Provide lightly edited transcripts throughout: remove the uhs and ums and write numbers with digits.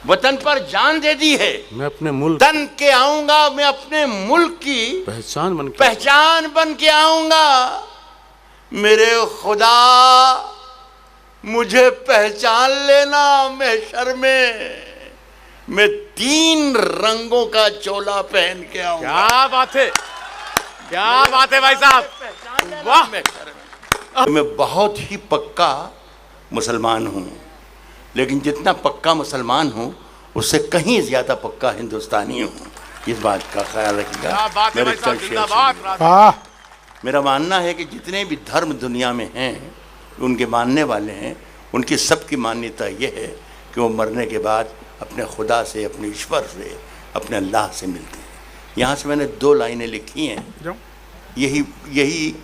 वतन पर जान दे दी है। मैं अपने मुल्क तन के आऊंगा, मैं अपने मुल्क की पहचान बन के आऊंगा। मेरे खुदा मुझे पहचान लेना महशर में, मैं 3 रंगों का चोला पहन के आऊंगा। क्या बात है, क्या बात है भाई साहब, वाह। मैं बहुत ही पक्का मुसलमान हूँ, लेकिन जितना पक्का मुसलमान हूँ उससे कहीं ज़्यादा पक्का हिंदुस्तानी हूँ। इस बात का ख्याल रखिएगा। मेरा मानना है कि जितने भी धर्म दुनिया में हैं, उनके मानने वाले हैं, उनकी सबकी मान्यता ये है कि वो मरने के बाद अपने खुदा से, अपने ईश्वर से, अपने अल्लाह से मिलते हैं। यहाँ से मैंने 2 लाइनें लिखी हैं, यही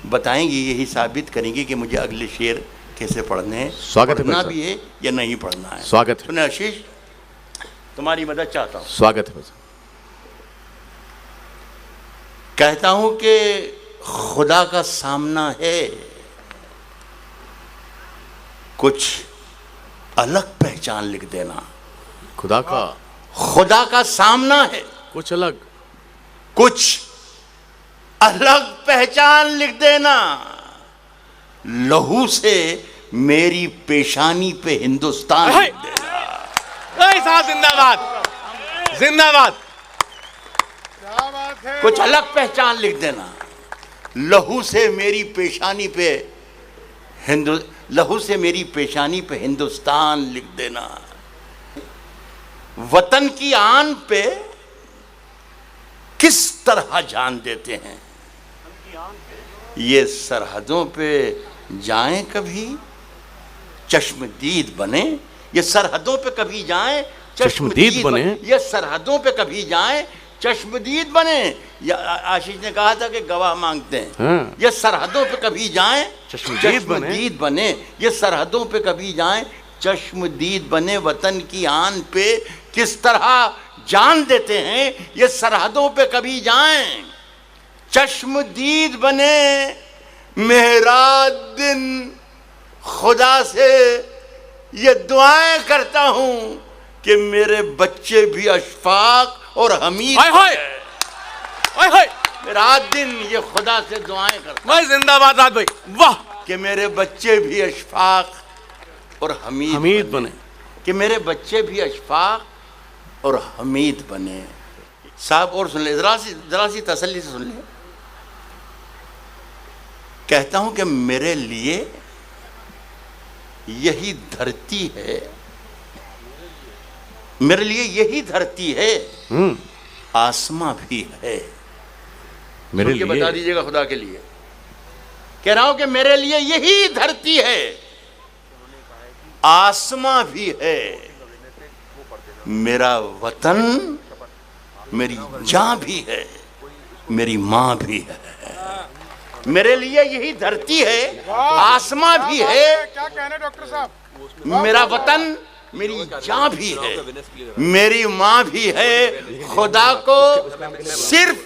बताएंगी, यही साबित करेंगी कि मुझे अगले शेर कैसे पढ़ने हैं, पढ़ना भी है या नहीं पढ़ना है। स्वागत है। सुने आशीष, तुम्हारी मदद चाहता हूँ। स्वागत है। कहता हूँ कि खुदा का सामना है, कुछ अलग पहचान लिख देना। खुदा का सामना है, कुछ अलग पहचान लिख देना। लहू से मेरी पेशानी पे हिंदुस्तान लिख देना। साहब जिंदाबाद, जिंदाबाद। कुछ अलग पहचान लिख देना। लहू से मेरी पेशानी पे हिंदुस्तान लिख देना। वतन की आन पे किस तरह जान देते हैं, ये सरहदों पे जाएं कभी चश्मदीद बने, ये सरहदों पे कभी जाएं चश्मदीद बने, ये सरहदों पे कभी जाएं चश्मदीद बने। या आशीष ने कहा था कि गवाह मांगते हैं। ये सरहदों पे कभी जाएं चश्मदीद बने, ये सरहदों पे कभी जाएं चश्मदीद बने। वतन की आन पे किस तरह जान देते हैं, ये सरहदों पे कभी जाएं चश्मदीद बने। मेरा दिन खुदा से ये दुआएं करता हूं कि मेरे बच्चे भी अशफाक और हमीद रात दिन ये खुदा से दुआएं करता हूं। जिंदाबाद रात भाई, वाह। कि मेरे बच्चे भी अशफाक और हमीद बने, कि मेरे बच्चे भी अशफाक और हमीद बने। साहब और सुन ले, जरा सी तसल्ली से सुन ले। कहता हूं कि मेरे लिए यही धरती है, मेरे लिए यही धरती है, आसमां भी है। मेरे लिए बता दीजिएगा खुदा के लिए। कह रहा हूं कि मेरे लिए यही धरती है, आसमां भी है। मेरा वतन मेरी जान भी है, मेरी मां भी है। मेरे लिए यही धरती है, आसमां भी है। क्या कहने डॉक्टर साहब? मेरा वतन मेरी जान भी है, मेरी मां भी है। खुदा को सिर्फ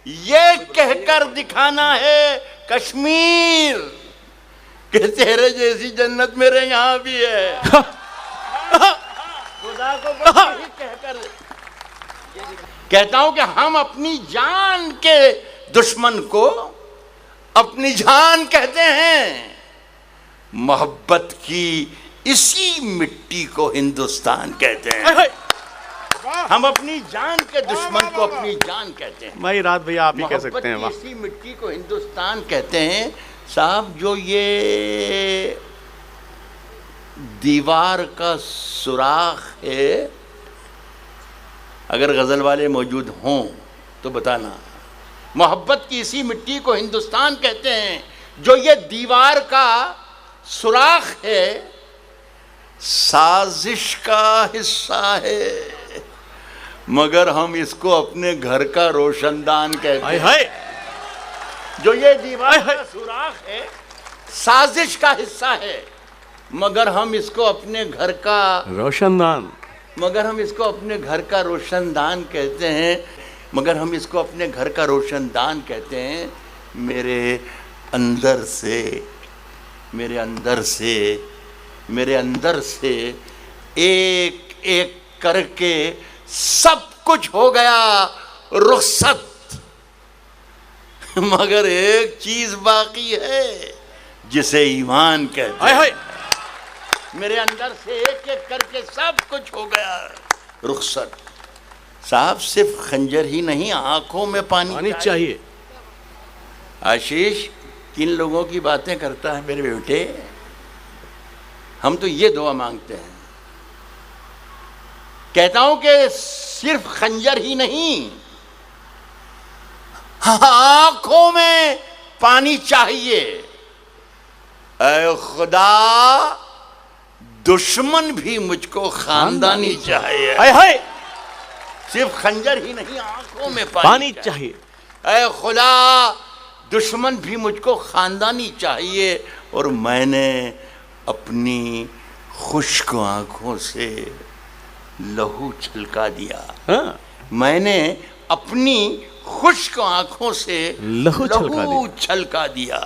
ये कहकर दिखाना है कश्मीर कि तेरे जैसी जन्नत मेरे यहां भी है। खुदा को बस यही कहकर कहता हूं कि हम अपनी जान के दुश्मन को अपनी जान कहते हैं। मोहब्बत की इसी मिट्टी को हिंदुस्तान कहते हैं। हम अपनी जान के दुश्मन को अपनी जान कहते हैं। भाई रात भैया आप ही कह सकते हैं। इसी मिट्टी को हिंदुस्तान कहते हैं। साहब जो ये दीवार का सुराख है, अगर गजल वाले मौजूद हों तो बताना। मोहब्बत की इसी मिट्टी को हिंदुस्तान कहते हैं। जो ये दीवार का सुराख है, साजिश का हिस्सा है, मगर हम इसको अपने घर का रोशनदान कहते हैं। जो ये दीवार का सुराख है, साजिश का हिस्सा है, मगर हम इसको अपने घर का रोशनदान कहते हैं। मगर हम इसको अपने घर का रोशनदान कहते हैं। मेरे अंदर से एक एक करके सब कुछ हो गया रुखसत, मगर एक चीज बाकी है जिसे ईमान कहते हैं। मेरे अंदर से एक एक करके सब कुछ हो गया रुखसत। साहब सिर्फ खंजर ही नहीं, आंखों में पानी चाहिए। आशीष किन लोगों की बातें करता है मेरे बेटे, हम तो ये दुआ मांगते हैं। कहता हूं कि सिर्फ खंजर ही नहीं, आंखों में पानी चाहिए। ऐ खुदा दुश्मन भी मुझको खानदानी चाहिए। हाय सिर्फ खंजर ही नहीं, आंखों में पानी चाहिए। ऐ खुदा दुश्मन भी मुझको खानदानी चाहिए। और मैंने अपनी खुश्क आंखों से लहू छलका दिया। मैंने अपनी खुश्क आंखों से लहू छलका दिया।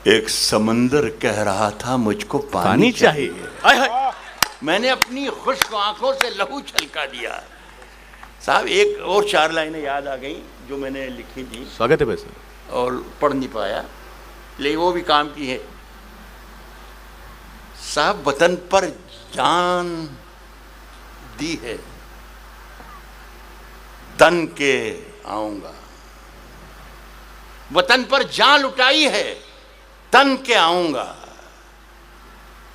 एक समंदर कह रहा था मुझको पानी चाहिए। मैंने अपनी खुश्क आंखों से लहू छलका दिया। साहब एक और 4 लाइनें याद आ गई जो मैंने लिखी थी। स्वागत है वैसे, और पढ़ नहीं पाया, लेकिन वो भी काम की है। साहब वतन पर जान दी है, तन के आऊंगा। वतन पर जान लुटाई है, तन के आऊंगा।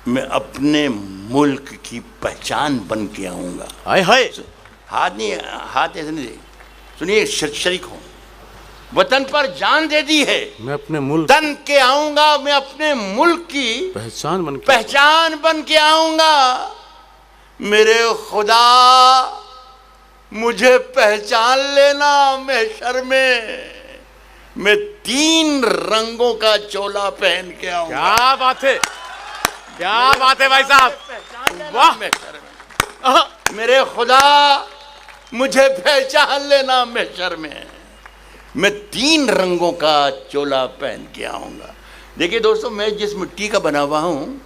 मैं अपने मुल्क की पहचान बन के आऊंगा। हाय हाय, हाथ नहीं, हाथ ऐसे नहीं दे, सुनिए शरीक हो। वतन पर जान दे दी है, मैं अपने मुल्क तन के आऊंगा। मैं अपने मुल्क की पहचान बन के आऊंगा। मेरे खुदा मुझे पहचान लेना महशर में, मैं 3 रंगों का चोला पहन के आऊंगा। क्या बात है, क्या बात है भाई साहब, वाह। मेरे खुदा मुझे पहचान लेना महशर में, मैं 3 रंगों का चोला पहन के आऊंगा। देखिए दोस्तों, मैं जिस मिट्टी का बना हुआ हूँ,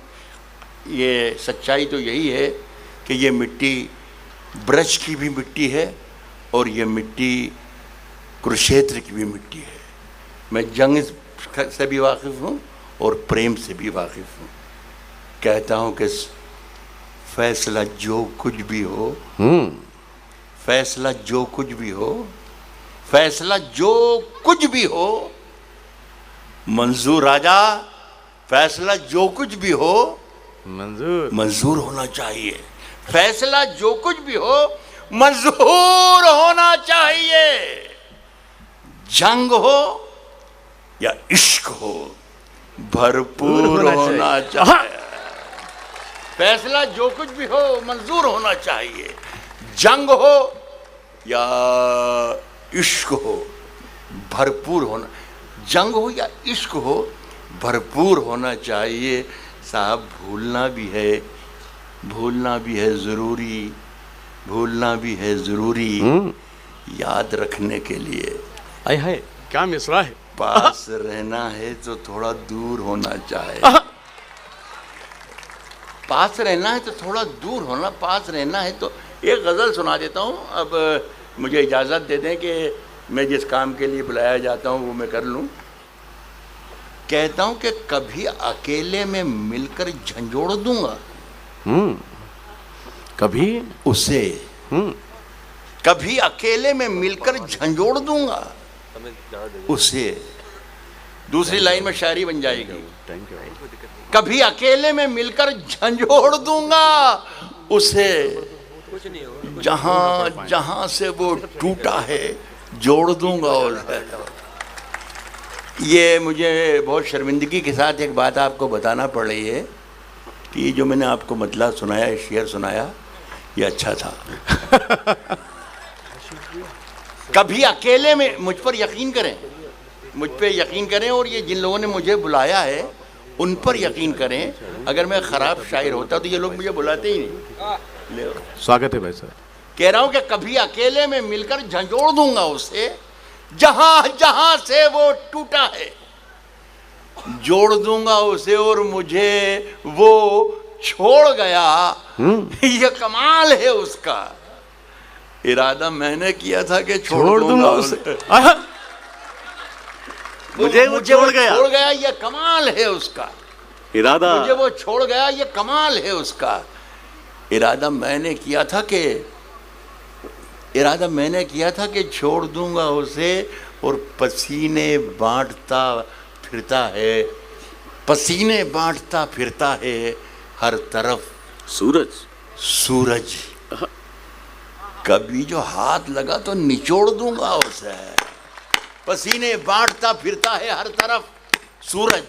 ये सच्चाई तो यही है कि ये मिट्टी ब्रज की भी मिट्टी है और ये मिट्टी कुरुक्षेत्र की भी मिट्टी है। मैं जंग से भी वाकिफ़ हूँ और प्रेम से भी वाकिफ़ हूँ। कहता हूँ कि फैसला जो कुछ भी हो, फैसला जो कुछ भी हो, फैसला जो कुछ भी हो, मंजूर राजा, फैसला जो कुछ भी हो मंजूर होना चाहिए। फैसला जो कुछ भी हो मंजूर होना चाहिए। जंग हो या इश्क हो, भरपूर होना चाहिए। फैसला जो कुछ भी हो मंजूर होना चाहिए। जंग हो या इश्क हो, भरपूर होना, जंग हो या इश्क हो, भरपूर होना चाहिए। साहब भूलना भी है ज़रूरी, भूलना भी है ज़रूरी, याद रखने के लिए। आय हाय, क्या मिसरा है। पास रहना है तो थोड़ा दूर होना चाहिए। पास रहना है तो थोड़ा दूर होना, पास रहना है तो। एक गज़ल सुना देता हूँ। अब मुझे इजाज़त दे दें कि मैं जिस काम के लिए बुलाया जाता हूँ वो मैं कर लूँ। कहता हूँ कि कभी अकेले में मिलकर झंझोड़ दूंगा कभी उसे, कभी अकेले में मिलकर झंझोड़ दूंगा उसे। दूसरी लाइन में शायरी बन जाएगी। कभी अकेले में मिलकर झंझोड़ दूंगा उसे, जहां जहां से वो टूटा है जोड़ दूंगा उसे। ये मुझे बहुत शर्मिंदगी के साथ एक बात आपको बताना पड़ रही है कि जो मैंने आपको मतलब सुनाया, शेर सुनाया, ये अच्छा था। कभी अकेले में, मुझ पर यकीन करें, मुझ पे यकीन करें, और ये जिन लोगों ने मुझे बुलाया है उन पर यकीन करें। अगर मैं ख़राब शायर होता तो ये लोग मुझे बुलाते ही नहीं। स्वागत है भाई साहब। कह रहा हूं कि कभी अकेले में मिलकर झंझोड़ दूंगा उसे, जहां जहां से वो टूटा है जोड़ दूंगा उसे, और मुझे वो छोड़ गया ये कमाल है उसका। इरादा मैंने किया था कि छोड़ दूंगा उसे, मुझे वो छोड़ गया ये कमाल है उसका। इरादा मुझे वो छोड़ गया ये कमाल है उसका। इरादा मैंने किया था कि छोड़ दूंगा उसे, और पसीने बांटता फिरता है हर तरफ सूरज। कभी जो हाथ लगा तो निचोड़ दूंगा उसे, पसीने बांटता फिरता है हर तरफ सूरज।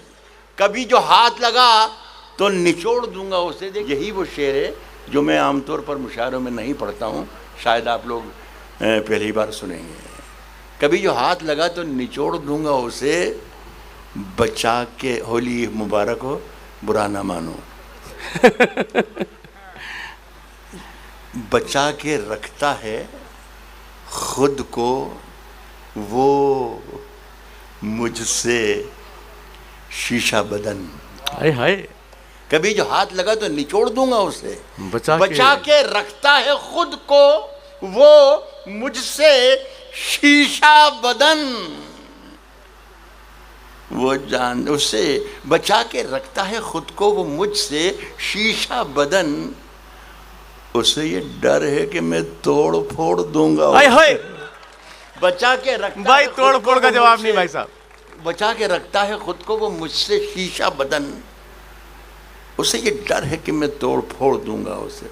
कभी जो हाथ लगा तो निचोड़ दूंगा उसे। देख, यही वो शेर है जो मैं आमतौर पर मुशायरों में नहीं पढ़ता हूँ, शायद आप लोग पहली बार सुनेंगे। कभी जो हाथ लगा तो निचोड़ दूंगा उसे, बचा के, होली मुबारक हो, बुरा ना मानो। बचा के रखता है खुद को वो मुझसे शीशा बदन। हाय हाय। कभी जो हाथ लगा तो निचोड़ दूंगा उसे, बचा के रखता है खुद को वो मुझसे शीशा बदन। वो जान उसे बचा के रखता है खुद को वो मुझसे शीशा बदन। उसे ये डर है कि मैं तोड़ फोड़ दूंगा। हाय हाय। बचा के रखता भाई तोड़ फोड़ का जवाब नहीं भाई साहब। बचा के रखता है खुद को वो मुझसे शीशा बदन। उसे ये डर है कि मैं तोड़ फोड़ दूंगा उसे।